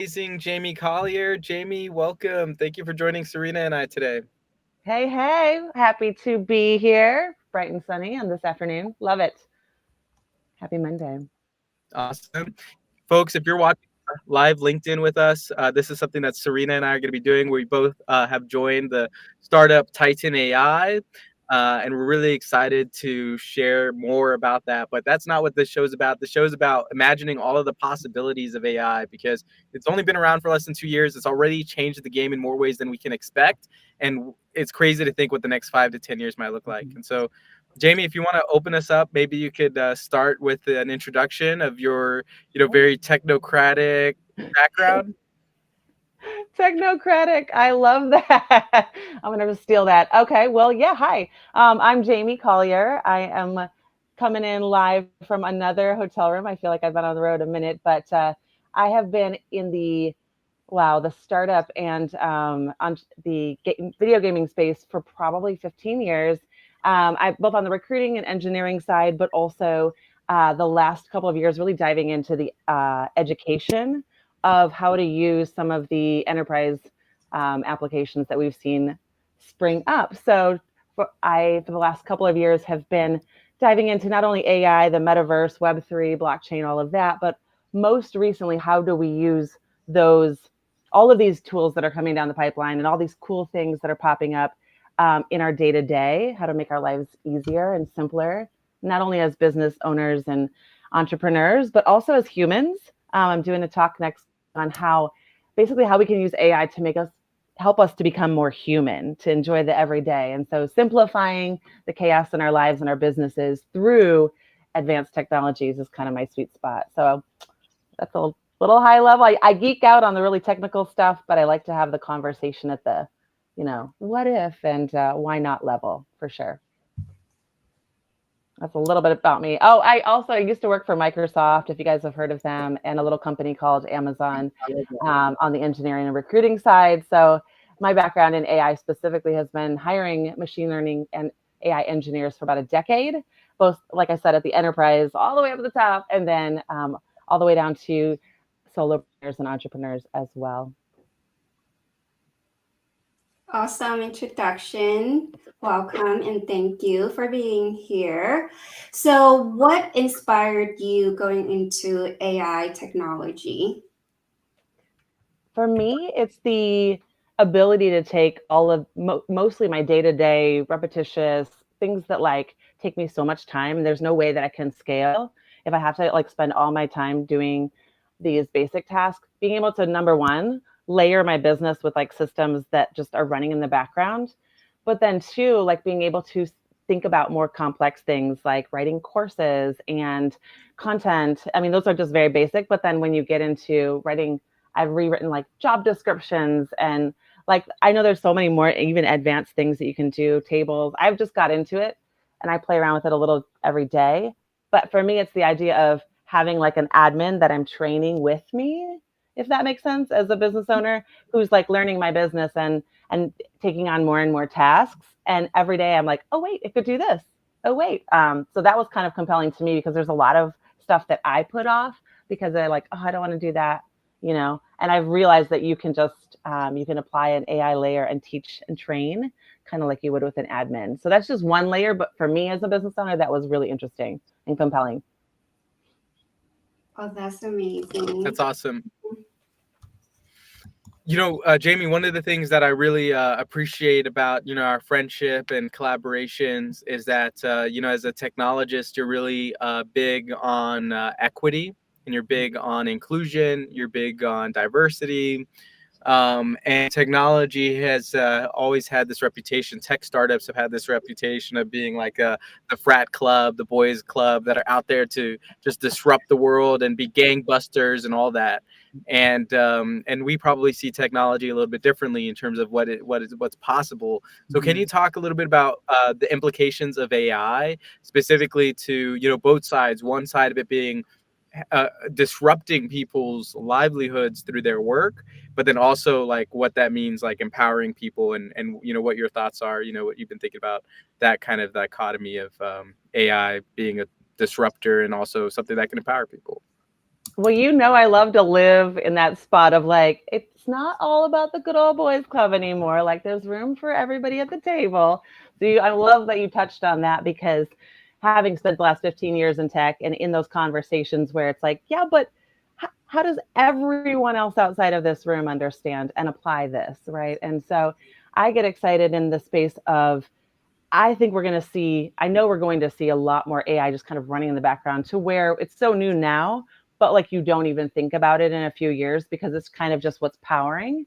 amazing Jamie Collyer. Jamie, welcome. Thank you for joining Serena and I today. Hey, hey, happy to be here, bright and sunny on this afternoon. Love it. Happy Monday. Awesome. Folks, if you're watching live LinkedIn with us, this is something that Serena and I are going to be doing. We both have joined the startup Titan AI, and we're really excited to share more about that. But that's not what this show's about. The show's about imagining all of the possibilities of AI because it's only been around for less than 2 years. It's already changed the game in more ways than we can expect. And it's crazy to think what the next 5 to 10 years might look like. And so, Jamie, if you want to open us up, maybe you could start with an introduction of your very technocratic background. Technocratic. I love that. I'm going to steal that. Okay. Well, yeah. Hi. I'm Jamie Collyer. I am coming in live from another hotel room. I feel like I've been on the road a minute, but I have been in the startup and on the video gaming space for probably 15 years. I both on the recruiting and engineering side, but also the last couple of years really diving into the education of how to use some of the enterprise applications that we've seen spring up. So for the last couple of years have been diving into not only AI, the metaverse, Web3, blockchain, all of that, but most recently, how do we use those all of these tools that are coming down the pipeline and all these cool things that are popping up in our day to day, how to make our lives easier and simpler, not only as business owners and entrepreneurs, but also as humans. I'm doing a talk next on basically how we can use AI to help us to become more human, to enjoy the everyday. And so simplifying the chaos in our lives and our businesses through advanced technologies is kind of my sweet spot. So that's a little high level. I geek out on the really technical stuff, but I like to have the conversation at the, what if and why not level for sure. That's a little bit about me. Oh, I used to work for Microsoft, if you guys have heard of them, and a little company called Amazon on the engineering and recruiting side. So my background in AI specifically has been hiring machine learning and AI engineers for about a decade, both, like I said, at the enterprise, all the way up to the top, and then all the way down to solopreneurs and entrepreneurs as well. Awesome introduction. Welcome and thank you for being here. So, what inspired you going into AI technology? For me, it's the ability to take all of mostly my day-to-day repetitious things that like take me so much time. There's no way that I can scale if I have to like spend all my time doing these basic tasks. Being able to, number one, layer my business with like systems that just are running in the background, but then two, like being able to think about more complex things like writing courses and content. I mean, those are just very basic, but then when you get into writing, I've rewritten like job descriptions and like I know there's so many more even advanced things that you can do, tables. I've just got into it and I play around with it a little every day. But for me, it's the idea of having like an admin that I'm training with me, if that makes sense, as a business owner who's like learning my business and taking on more and more tasks. And every day I'm like, oh wait, it could do this. Oh wait. So that was kind of compelling to me because there's a lot of stuff that I put off because they're like, oh, I don't want to do that, and I've realized that you can just you can apply an AI layer and teach and train kind of like you would with an admin. So that's just one layer, but for me as a business owner, that was really interesting and compelling. Oh, that's amazing. That's awesome. Jamie, one of the things that I really appreciate about our friendship and collaborations is that as a technologist, you're really big on equity, and you're big on inclusion, you're big on diversity. And technology has always had this reputation. Tech startups have had this reputation of being like the frat club, the boys club that are out there to just disrupt the world and be gangbusters and all that. And we probably see technology a little bit differently in terms of what's possible. So can you talk a little bit about the implications of AI specifically to both sides? One side of it being disrupting people's livelihoods through their work, but then also like what that means, like empowering people, and what your thoughts are, what you've been thinking about that kind of dichotomy of AI being a disruptor and also something that can empower people. Well, you know, I love to live in that spot of like, it's not all about the good old boys club anymore. Like, there's room for everybody at the table. So I love that you touched on that, because having spent the last 15 years in tech and in those conversations where it's like, yeah, but how does everyone else outside of this room understand and apply this, right? And so I get excited in the space of, I think we're going to see, I know we're going to see a lot more AI just kind of running in the background, to where it's so new now, but like you don't even think about it in a few years, because it's kind of just what's powering.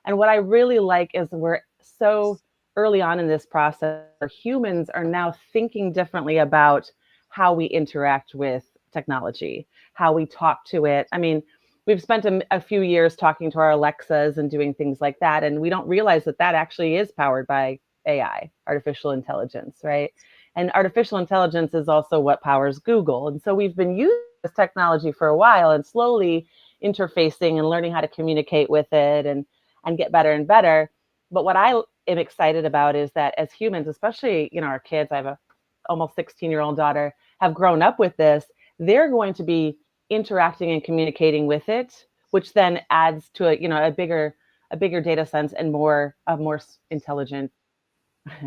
And what I really like is we're so early on in this process where humans are now thinking differently about how we interact with technology, how we talk to it. I mean, we've spent a few years talking to our Alexas and doing things like that, and we don't realize that that actually is powered by AI, artificial intelligence, right? And artificial intelligence is also what powers Google. And so we've been using this technology for a while and slowly interfacing and learning how to communicate with it and get better and better. But what I am excited about is that as humans, especially, you know, our kids, I have a almost 16-year-old daughter, have grown up with this, they're going to be interacting and communicating with it, which then adds to a bigger data sense and a more intelligent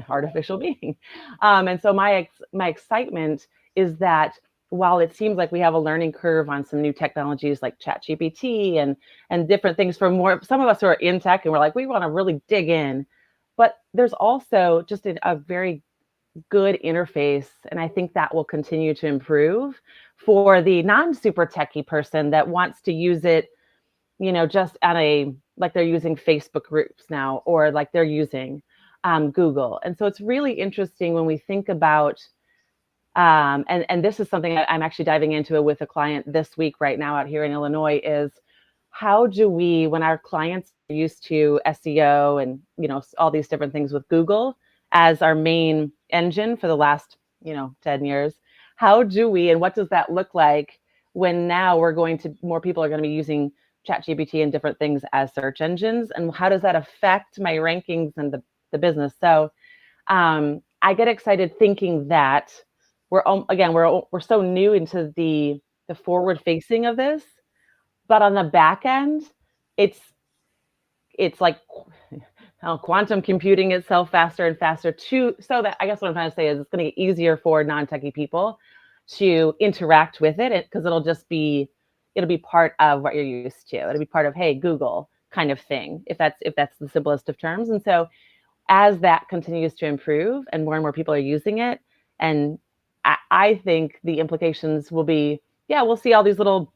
artificial being. And so my excitement is that while it seems like we have a learning curve on some new technologies like ChatGPT and different things from some of us who are in tech and we're like, we want to really dig in, but there's also just a very good interface, and I think that will continue to improve for the non-super techie person that wants to use it, you know, just at like they're using Facebook groups now, or like they're using Google. And so it's really interesting when we think about, and this is something I'm actually diving into it with a client this week right now out here in Illinois, is how do we, when our clients are used to SEO and, you know, all these different things with Google as our main engine for the last, you know, 10 years, how do we, and what does that look like when now more people are going to be using ChatGPT and different things as search engines, and how does that affect my rankings and the business? So I get excited thinking that we're so new into the forward facing of this, but on the back end, it's like quantum computing itself faster and faster so that, I guess what I'm trying to say is, it's going to get easier for non-techie people to interact with it, because it'll be part of what you're used to. It'll be part of, hey, Google kind of thing, if that's the simplest of terms. And so as that continues to improve and more people are using it, and I think the implications will be, yeah, we'll see all these little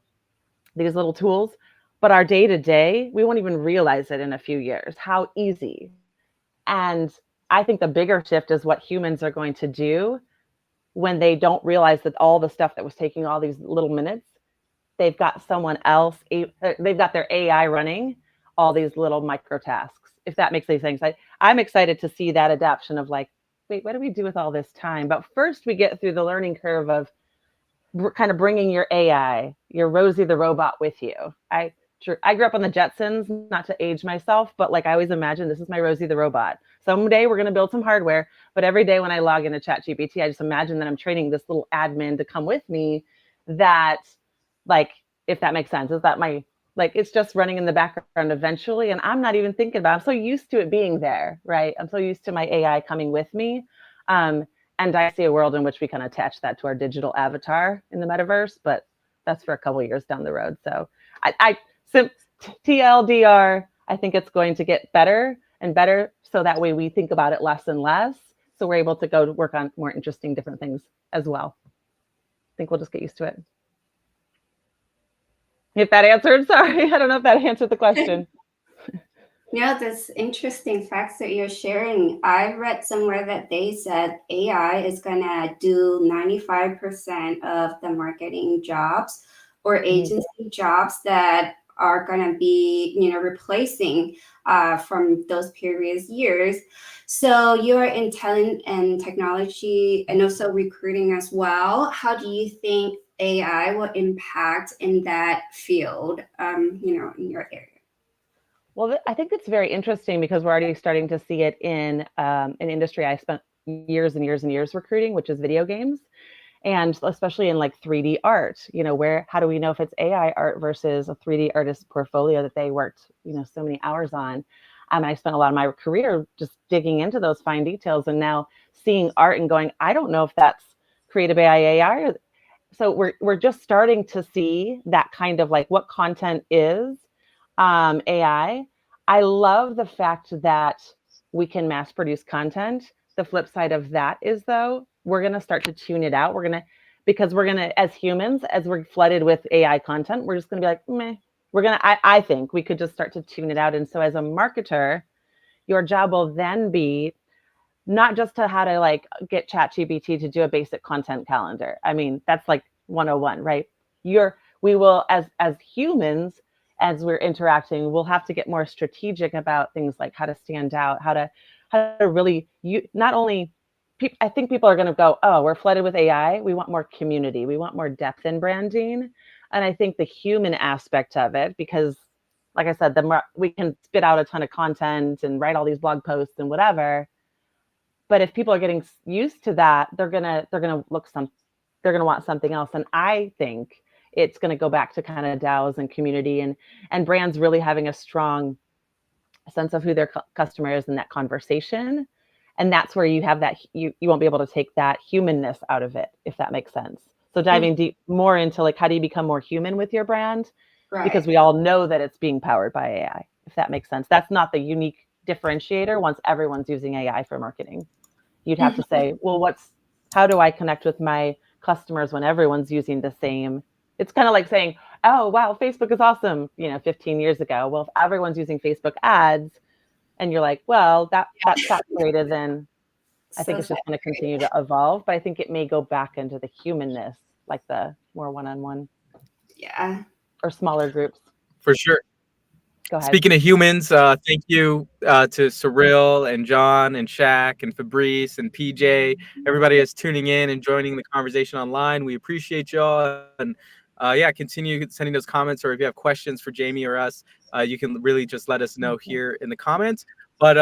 tools, but our day to day, we won't even realize it in a few years, how easy. And I think the bigger shift is what humans are going to do when they don't realize that all the stuff that was taking all these little minutes, they've got they've got their AI running all these little micro tasks, if that makes any sense. I'm excited to see that adaptation of like, wait, what do we do with all this time? But first we get through the learning curve of kind of bringing your AI, your Rosie the robot with you. I grew up on the Jetsons, not to age myself, but like I always imagine this is my Rosie the robot. Someday we're going to build some hardware, but every day when I log into ChatGPT, I just imagine that I'm training this little admin to come with me, that, like, if that makes sense, is that it's just running in the background eventually, and I'm not even thinking about it. I'm so used to it being there, right? I'm so used to my AI coming with me. And I see a world in which we can attach that to our digital avatar in the metaverse, but that's for a couple of years down the road. So TLDR, I think it's going to get better and better, so that way we think about it less and less. So we're able to go to work on more interesting different things as well. I think we'll just get used to it. If that answered, sorry, I don't know if that answered the question. Yeah, that's interesting facts that you're sharing. I read somewhere that they said AI is going to do 95% of the marketing jobs or agency jobs that are going to be, replacing from those previous years. So you're in talent and technology and also recruiting as well. How do you think AI will impact in that field, in your area? Well, I think it's very interesting because we're already starting to see it in an industry I spent years and years and years recruiting, which is video games. And especially in like 3D art, how do we know if it's AI art versus a 3D artist portfolio that they worked, so many hours on? I spent a lot of my career just digging into those fine details, and now seeing art and going, I don't know if that's created by AI. So we're just starting to see that kind of like what content is AI. I love the fact that we can mass produce content. The flip side of that is, though, we're going to start to tune it out. Because we're going to, as humans, as we're flooded with AI content, we're just going to be like, meh. I think we could just start to tune it out. And so as a marketer, your job will then be not just to how to like get ChatGPT to do a basic content calendar. I mean, that's like 101, right? We will, as humans, as we're interacting, we'll have to get more strategic about things like how to stand out, how to really, not only I think people are going to go, oh, we're flooded with AI. We want more community. We want more depth in branding. And I think the human aspect of it, because like I said, we can spit out a ton of content and write all these blog posts and whatever. But if people are getting used to that, they're gonna want something else. And I think it's gonna go back to kind of DAOs and community and brands really having a strong sense of who their customer is in that conversation. And that's where you have that you won't be able to take that humanness out of it, if that makes sense. So diving deep more into like how do you become more human with your brand? Right. Because we all know that it's being powered by AI, if that makes sense. That's not the unique differentiator once everyone's using AI for marketing. You'd have to say, well, how do I connect with my customers when everyone's using the same? It's kind of like saying, oh, wow, Facebook is awesome, 15 years ago. Well, if everyone's using Facebook ads and you're like, well, that's saturated, then I think it's just going to continue to evolve. But I think it may go back into the humanness, like the more one-on-one. Yeah. Or smaller groups. For sure. Go ahead. Speaking of humans, thank you to Cyril and John and Shaq and Fabrice and PJ, everybody is tuning in and joining the conversation online. We appreciate y'all. And continue sending those comments, or if you have questions for Jamie or us, you can really just let us know here in the comments. But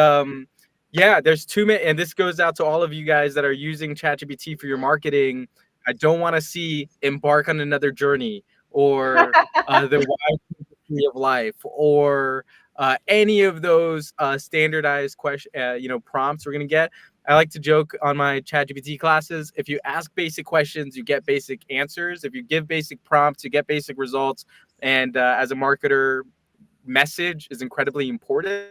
there's too many, and this goes out to all of you guys that are using ChatGPT for your marketing. I don't want to see embark on another journey or the wide of life or any of those standardized prompts we're gonna get. I like to joke on my ChatGPT classes, if you ask basic questions, you get basic answers. If you give basic prompts, you get basic results. And as a marketer, message is incredibly important.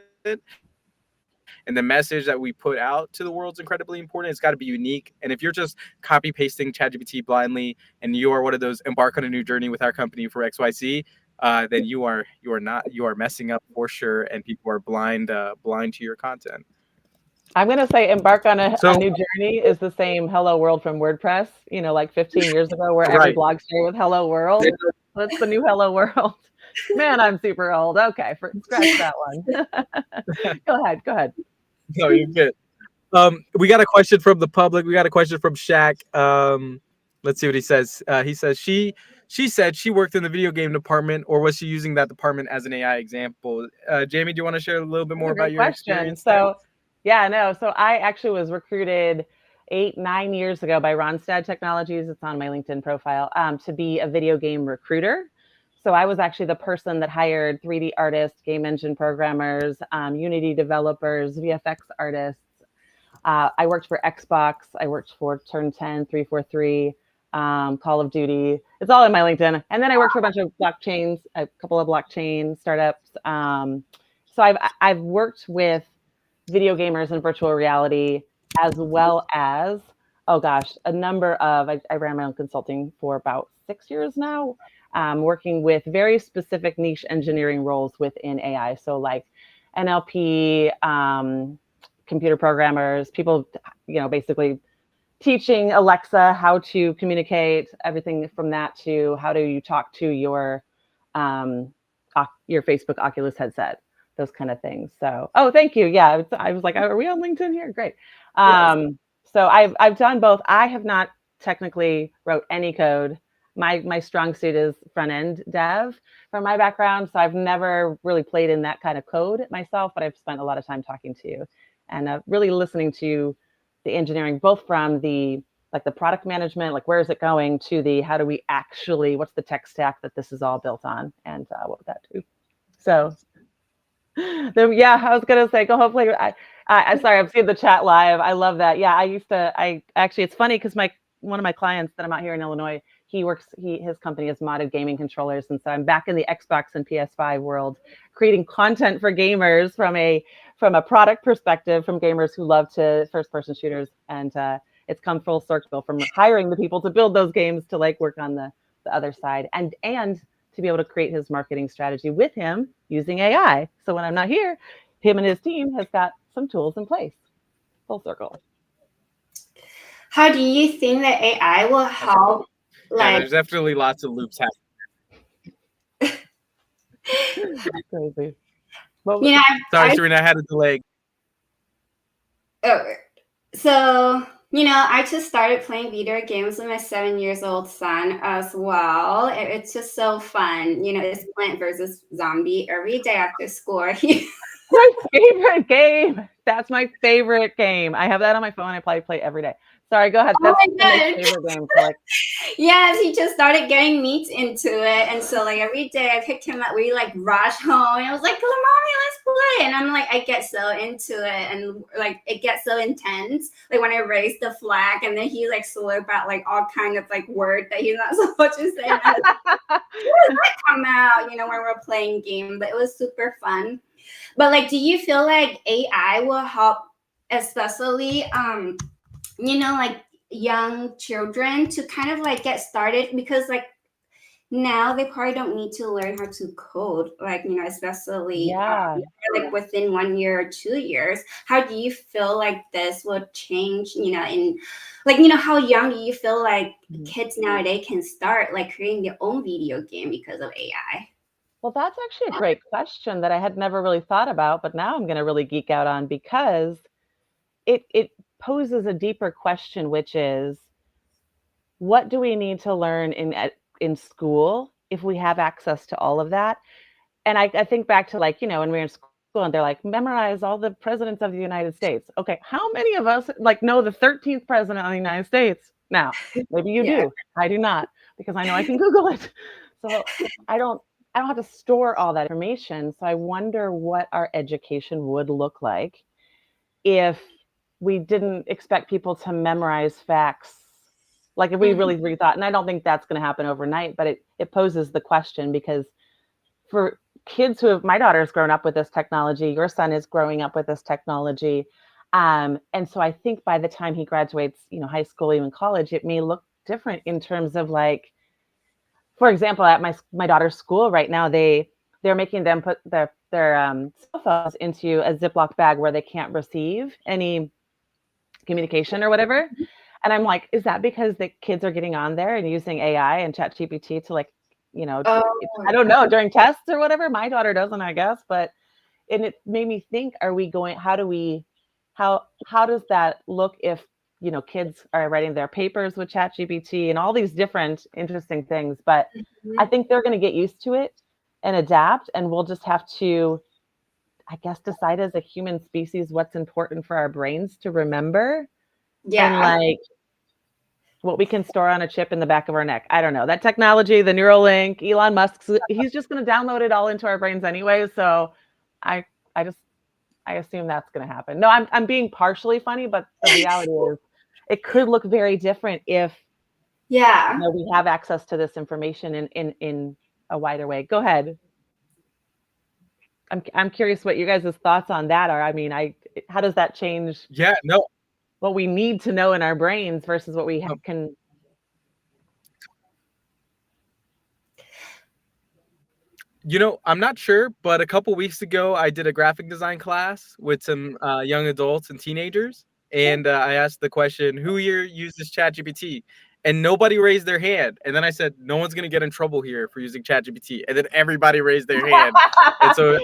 And the message that we put out to the world is incredibly important. It's got to be unique. And if you're just copy pasting ChatGPT blindly and you are one of those embark on a new journey with our company for XYZ, then you are messing up for sure, and people are blind to your content. I'm going to say embark on a new journey is the same Hello World from WordPress, like 15 years ago, where every blog started with Hello World. That's the new Hello World. Man, I'm super old. Okay, scratch that one. Go ahead. No, you're good. We got a question from the public. We got a question from Shaq. Let's see what he says. He says she said she worked in the video game department, or was she using that department as an AI example? Jamie, do you want to share a little bit more about your experience? So I actually was recruited 8-9 years ago by Ronstadt Technologies. It's on my LinkedIn profile, to be a video game recruiter. So I was actually the person that hired 3D artists, game engine programmers, Unity developers, VFX artists. I worked for Xbox. I worked for Turn 10, 343, Call of Duty. It's all in my LinkedIn. And then I worked for a bunch of blockchains, a couple of blockchain startups. So I've worked with video gamers and virtual reality, as well as, a number of, I ran my own consulting for about 6 years now, working with very specific niche engineering roles within AI. So like NLP, computer programmers, people, basically teaching Alexa how to communicate, everything from that to how do you talk to your Facebook Oculus headset, those kind of things. So, thank you. Yeah, I was like, are we on LinkedIn here? Great. So I've done both. I have not technically wrote any code. My strong suit is front end dev from my background. So I've never really played in that kind of code myself, but I've spent a lot of time talking to you and really listening to the engineering, both from the like the product management, like where is it going, to the how do we actually, what's the tech stack that this is all built on, and what would that do? So yeah, I was gonna say, go hopefully. I sorry, I'm seeing the chat live. I love that. Yeah, I actually, it's funny because one of my clients that I'm out here in Illinois, his company has modded gaming controllers, and so I'm back in the Xbox and PS5 world, creating content for gamers from a product perspective, from gamers who love to first person shooters, and it's come full circle from hiring the people to build those games to like work on the other side, and to be able to create his marketing strategy with him using AI. So when I'm not here, him and his team has got some tools in place. Full circle. How do you think that AI will help? Yeah, there's definitely lots of loops happening. Crazy. Sorry, Serena, I had a delay. So, I just started playing video games with my 7-year-old son as well. It's just so fun. It's Plant versus Zombie every day after school. My favorite game. That's my favorite game. I have that on my phone. I probably play every day. Sorry, go ahead. That's my favorite game. Yes, he just started getting me into it, and so like every day I picked him up. We like rush home, and I was like, "Come on, mommy, let's play!" And I'm like, I get so into it, and like it gets so intense. Like when I raise the flag, and then he like slurp out like all kind of like word that he's not supposed to say. Like, where does that come out? When we're playing game, but it was super fun. But like, do you feel like AI will help, especially like young children, to kind of like get started? Because like now they probably don't need to learn how to code, like especially like within 1 year or 2 years. How do you feel like this will change, in like how young do you feel like kids nowadays can start like creating their own video game because of AI? Well, that's actually a great question that I had never really thought about, but now I'm going to really geek out on, because it poses a deeper question, which is, what do we need to learn in school if we have access to all of that? And I think back to like, when we were in school and they're like, memorize all the presidents of the United States. Okay, how many of us like know the 13th president of the United States? Now, maybe you do. I do not, because I know I can Google it. So I don't have to store all that information. So I wonder what our education would look like if we didn't expect people to memorize facts. Like if we really rethought, and I don't think that's going to happen overnight, but it poses the question, because for kids my daughter's grown up with this technology, your son is growing up with this technology. And so I think by the time he graduates, high school, even college, it may look different in terms of like, for example, at my daughter's school right now, they're making them put their cell phones into a Ziploc bag where they can't receive any communication or whatever. And I'm like, is that because the kids are getting on there and using AI and ChatGPT to like, I don't know, during tests or whatever? My daughter doesn't, I guess, and it made me think, how does that look if, kids are writing their papers with ChatGPT and all these different interesting things? But I think they're going to get used to it and adapt, and we'll just have to, I guess, decide as a human species what's important for our brains to remember. And like what we can store on a chip in the back of our neck. I don't know. That technology, the Neuralink, Elon Musk, he's just going to download it all into our brains anyway. So I assume that's going to happen. No, I'm being partially funny, but the reality is it could look very different if we have access to this information in a wider way. Go ahead. I'm curious what you guys' thoughts on that are. I mean, how does that change? What we need to know in our brains versus what we can. I'm not sure, but a couple weeks ago, I did a graphic design class with some young adults and teenagers. And I asked the question, who here uses ChatGPT? And nobody raised their hand. And then I said, no one's going to get in trouble here for using ChatGPT. And then everybody raised their hand. And so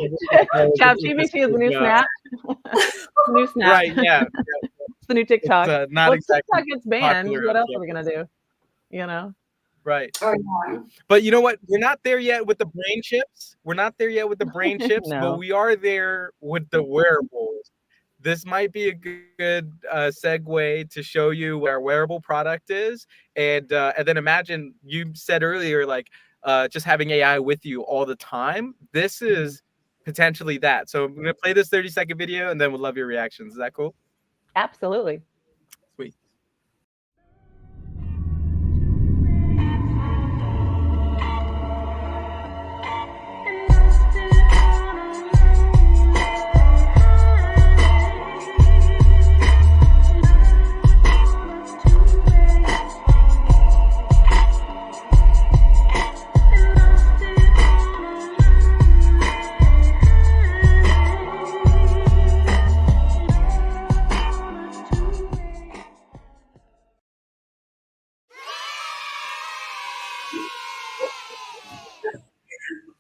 ChatGPT is the new Snap. New Snap. Right, yeah. It's the new TikTok. It's, not exactly TikTok gets banned. What else are we going to do? Right. But you know what? We're not there yet with the brain chips. But we are there with the wearables. this might be a good segue to show you what our wearable product is, and then imagine you said earlier like just having AI with you all the time. This is potentially that. So I'm gonna play this 30-second video, and then we'll love your reactions. Is that cool? Absolutely. Sweet.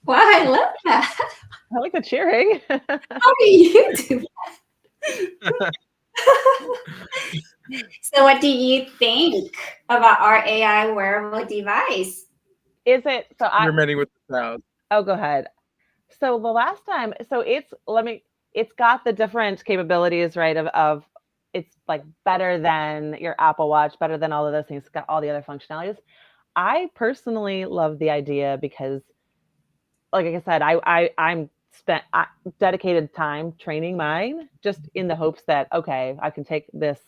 Wow, I love that. I like the cheering. How do you do that? So, what do you think about our AI wearable device? Is it so? Experimenting with the crowd. Oh, go ahead. So the last time, so it's got the different capabilities, right? Of it's like better than your Apple Watch, better than all of those things. It's got all the other functionalities. I personally love the idea because, like I said, I'm spent dedicated time training mine just in the hopes that okay, I can take this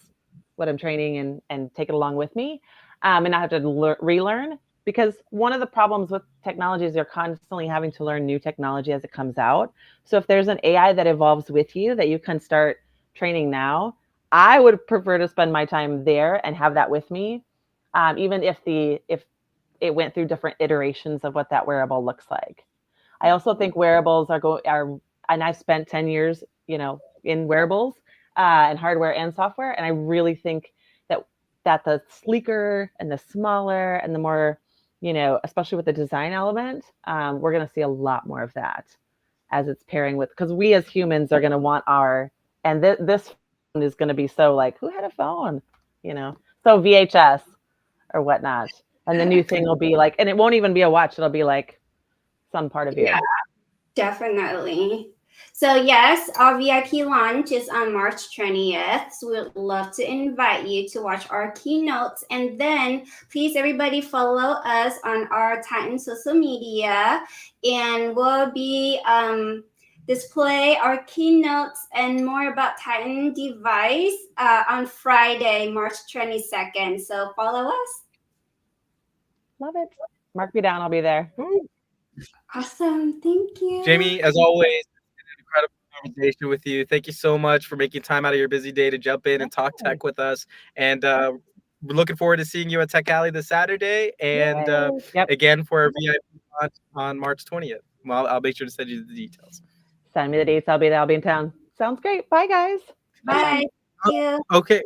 what I'm training and take it along with me, and not have to relearn. Because one of the problems with technology is you're constantly having to learn new technology as it comes out. So if there's an AI that evolves with you that you can start training now, I would prefer to spend my time there and have that with me, even if it went through different iterations of what that wearable looks like. I also think wearables and I've spent 10 years, in wearables, and hardware and software. And I really think that the sleeker and the smaller and the more, especially with the design element, we're going to see a lot more of that as it's pairing with, because we as humans are going to want this phone is going to be so like, who had a phone, so VHS or whatnot. And the new thing will be like, and it won't even be a watch. It'll be like some part of you. Yeah, definitely. So yes, our VIP launch is on March 20th. So we'd love to invite you to watch our keynotes. And then please everybody follow us on our Titan social media. And we'll be display our keynotes and more about Titan device on Friday, March 22nd. So follow us. Love it. Mark me down. I'll be there. Awesome. Thank you. Jamie, as always, an incredible conversation with you. Thank you so much for making time out of your busy day to jump in and talk tech with us. And we're looking forward to seeing you at Tech Alley this Saturday. And again, for our VIP launch on March 20th. Well, I'll make sure to send you the details. Send me the dates. I'll be there. I'll be in town. Sounds great. Bye, guys. Bye. Thank you. Okay.